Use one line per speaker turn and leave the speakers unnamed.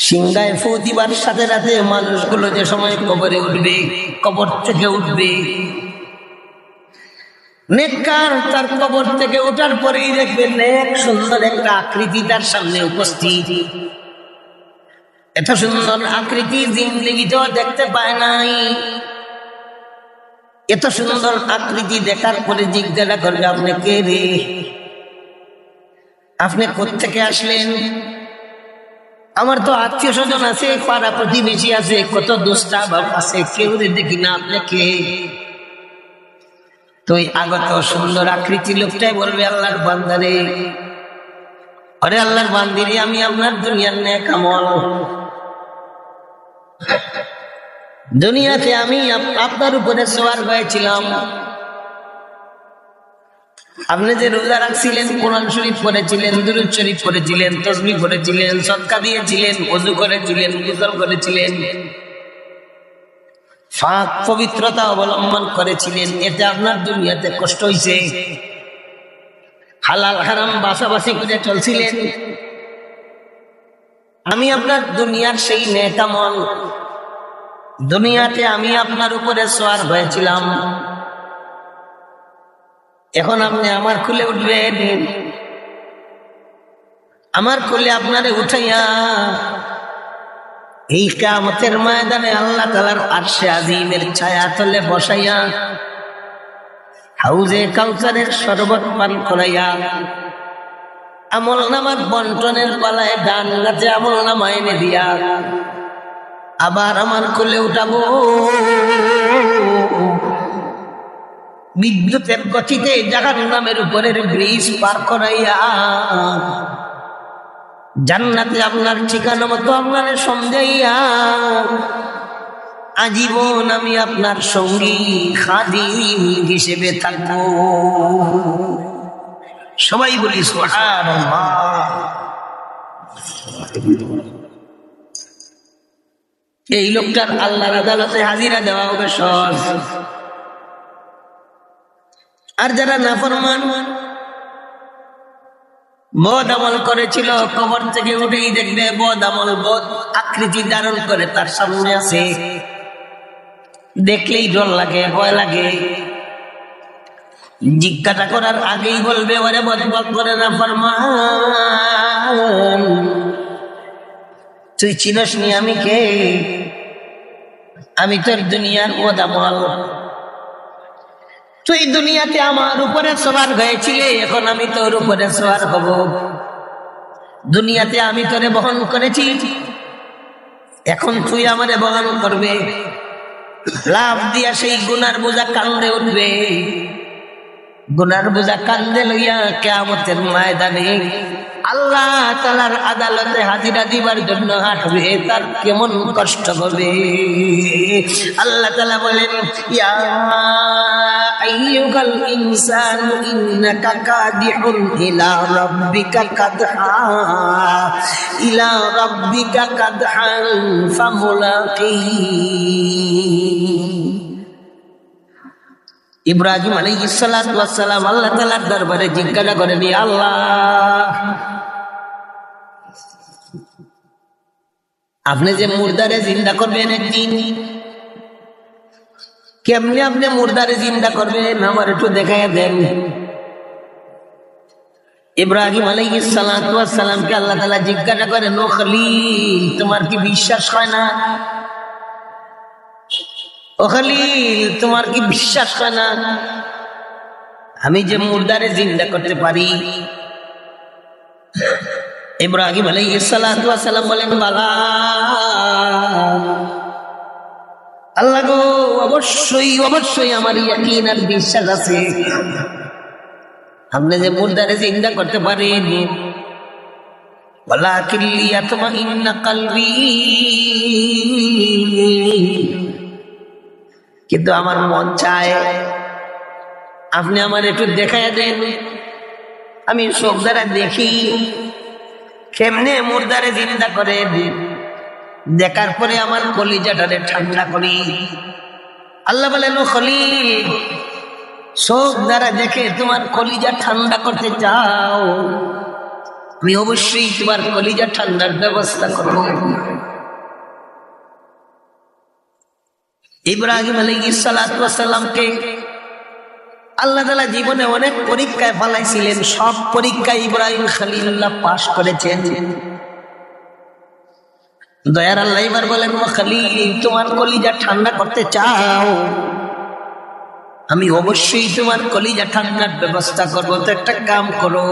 সিংহায় ফু দিবার সাথে সাথে মানুষগুলো যে সময় কবরে উঠবে, কবর থেকে উঠবে, নেককার তার কবর থেকে ওঠার পরেই দেখবে নেক সুন্দর একটা আকৃতি তার সামনে উপস্থিত। এত সুন্দর আকৃতি জিন্দেগিতেও দেখতে পায় নাই। এত সুন্দর আকৃতি দেখার পরে জিজ্ঞাসা করবে, আপনি কে রে? আপনি কোত্থেকে আসলেন? আমার তো আত্মীয় স্বজন আছে, পাড়া প্রতিবেশী আছে, কত দোস্তা বাপ আছে, কেউ দেখি না, আপনি কে? তো আগত সুন্দর আকৃতি লোকটাই বলবে, আল্লাহর বান্দারে, আরে আল্লাহর বান্দিরে, আমি আপনার দুনিয়ার নেক আমল, দুনিয়াতে আমি আপনার উপরে সওয়ার হয়েছিলাম। আপনি যে রোজা রাখছিলেন, কোরআন শরীফ পড়েছিলেন, দুরূদ শরীফ পড়েছিলেন, তাসবিহ পড়েছিলেন, সদকা দিয়েছিলেন, ওযু করেছিলেন, গোসল করেছিলেন, পাক পবিত্রতা অবলম্বন করেছিলেন, এতে আপনার দুনিয়াতে কষ্ট হয়েছে। হালাল হারাম বাছাবাছি করে চলছিলেন। আমি আপনার দুনিয়ার সেই নেক আমল, দুনিয়াতে আমি আপনার উপরে সওয়ার হয়েছিলাম। এখন আপনি আমার কোলে উঠবেন, আমার কোলে আপনারে উঠাইয়া এই কিয়ামতের ময়দানে আল্লাহ তাআলার আরশে আজিমের ছায়াতলে বসাইয়া হাউজে কাউসারের শরবত পান করাইয়া আমল নামার বন্টনের পালায় ডান গাছে আমল নামা এনে দিয়া আবার আমার কোলে উঠাবো। বিদ্যুতের গতিতে জাহান্নামের উপরের ব্রিজ পার করাইয়া জান্নাতে আপনার ঠিকানা মতো আপনার সমঝাইয়া আজীবন আমি আপনার সঙ্গী খাদিম হিসেবে থাকবো। সবাই বলি সুবহানাল্লাহ। এই লোকটার আল্লাহর আদালতে হাজিরা দেওয়া হবে সহজ। আর যারা নাফরমান বদ আমল করেছিল, কবর থেকে উঠেই দেখবে বদ আমল, বদ আকৃতি ধারণ করে তার সামনে আছে, দেখলেই ডর লাগে, ভয় লাগে। জিজ্ঞাসা করার আগেই বলবে, ওরে বদ করে নাফরমান, তুই চিনস নি আমি কে? আমি তোর দুনিয়ার বদ আমল, তুই দুনিয়াতে আমার উপরে সওয়ার হয়েছিলে, এখন আমি তোর উপরে সওয়ার হব। দুনিয়াতে আমি তোরে বহন করেছি, এখন তুই আমারে বহন করবে। লাভ দিয়া সেই গুনার বোঝা কান্দে উঠবে, গুনার বোঝা কান্দে লইয়া কিয়ামতের ময়দানে আল্লাহ তাআলার আদালতে হাজিরা দিবার জন্য হাঁটবে। তার কেমন কষ্ট হবে। আল্লাহ তাআলা বলেন, ইয়া আইয়ুহাল ইনসানু ইন্নাকা কাদিহুন ইলা রাব্বিকা কাদহান ফামুলাকি। ইব্রাহিম আলাইহিস সালাতু ওয়াস সালাম আল্লাহ তাআলার দরবারে জিজ্ঞাসা করেন, আল্লাহ, আপনি যে মুর্দারে জিন্দা করবেন একদিন, কেমনে আপনি মুর্দারে জিন্দা করবেন আমার একটু দেখাইয়া দেন। ইব্রাহিম আলাইহিস সালাতু ওয়াস সালামকে আল্লাহ তাআলা জিজ্ঞাসা করেন, ও খলিল, তোমার কি বিশ্বাস হয় না? ও খলিল, তোমার কি বিশ্বাস হয় না আমি যে মুর্দারে জিন্দা করতে পারি? ইব্রাহিম আলাইহিস সালাতু ওয়াস সালাম বলেন, বালা আল্লাহ গো, অবশ্যই অবশ্যই আমার ইয়াকিন আর বিশ্বাস আছে আপনি যে মুর্দারে জিন্দা করতে পারেন। ওয়ালাকিন লিয়াতমাইন্না কলবি, কিন্তু আমার মন চায় আপনি আমার একটু দেখায় দেন, আমি চোখ দ্বারা দেখি কেমনে মুর্দারে জিন্দা করে, দেখার পরে আমার কলিজাটারে ঠান্ডা করি। আল্লাহ বলেন, ও খলিল, চোখ দ্বারা দেখে তোমার কলিজা ঠান্ডা করতে চাও, আমি অবশ্যই তোমার কলিজা ঠান্ডার ব্যবস্থা করব। ইব্রাহিম আলাইহিস সালাতু ওয়াস সালামকে আল্লাহ তাআলা জীবনে অনেক পরীক্ষায় ফেলাইছিলেন, সব পরীক্ষায় ইব্রাহিম খলিলুল্লাহ পাশ করেছেন। দয়ার আল্লাহ এবার বলেন, ও খলিল, তোমার কলিজা ঠান্ডা করতে চাও, আমি অবশ্যই তোমার কলিজা ঠান্ডার ব্যবস্থা করবো। তো একটা কাম করো,